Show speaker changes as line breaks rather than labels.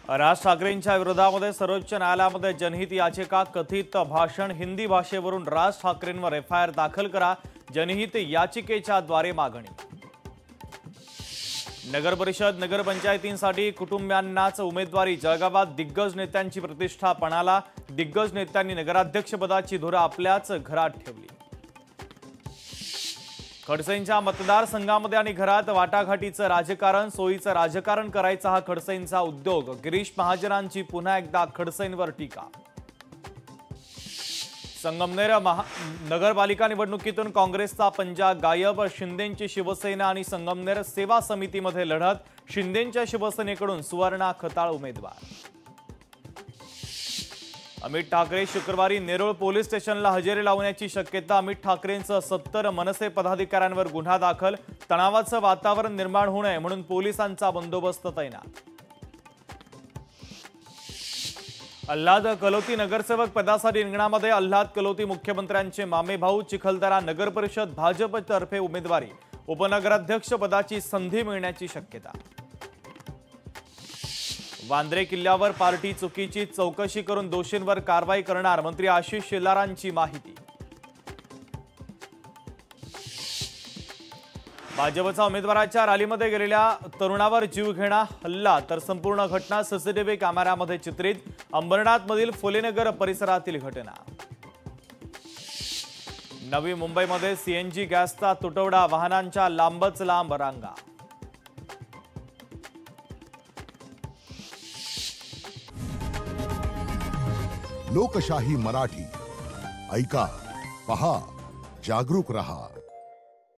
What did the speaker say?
राज ठाकरेंच्या विरोधामध्ये सर्वोच्च न्यायालयामध्ये जनहित याचिका, कथित भाषण हिंदी भाषेवरून राज ठाकरेंवर एफआयआर दाखल करा, जनहित याचिकेच्या द्वारे मागणी। नगर परिषद नगरपंचायतींसाठी कुटुंबियांनाच उमेदवारी, जळगावात दिग्गज नेत्यांची प्रतिष्ठा पणाला, दिग्गज नेत्यांनी नगराध्यक्षपदाची धुरा आपल्याच घरात ठेवली। खडसेंच्या मतदारसंघामध्ये आणि घरात वाटाघाटीचं राजकारण, सोयीचं राजकारण करायचा हा खडसेंचा उद्योग, गिरीश महाजनांची पुन्हा एकदा खडसेंवर टीका। संगमनेर नगरपालिका निवडणुकीतून काँग्रेसचा पंजा गायब, शिंदेंची शिवसेना आणि संगमनेर सेवा समितीमध्ये लढत, शिंदेंच्या शिवसेनेकडून सुवर्णा खताळ उमेदवार। अमित ठाकरे शुक्रवारी नेरुळ पोलीस स्टेशनला हजेरी लावण्याची शक्यता, अमित ठाकरेंचं 70 मनसे पदाधिकाऱ्यांवर गुन्हा दाखल, तणावाचं वातावरण निर्माण होऊ नये म्हणून पोलिसांचा बंदोबस्त तैनात। आल्हाद कलोती नगरसेवक पदासाठी रिंगणामध्ये, आल्हाद कलोती मुख्यमंत्र्यांचे मामेभाऊ, चिखलदरा नगर परिषद भाजपतर्फे उमेदवारी, उपनगराध्यक्ष पदाची संधी मिळण्याची शक्यता। वांद्रे किल्ल्यावर पार्टी चुकीची, चौकशी करून दोषींवर कारवाई करणार, मंत्री आशिष शेलारांची माहिती। भाजपचा उमेदवाराच्या रॅलीमध्ये गेलेल्या तरुणावर जीवघेणा हल्ला, तर संपूर्ण घटना सीसीटीव्ही कॅमेऱ्यामध्ये चित्रित, अंबरनाथमधील फुलेनगर परिसरातील घटना। नवी मुंबईमध्ये सीएनजी गॅसचा तुटवडा, वाहनांच्या लांबच लांब रांगा।
लोकशाही मराठी ऐका, पहा, जागरूक रहा।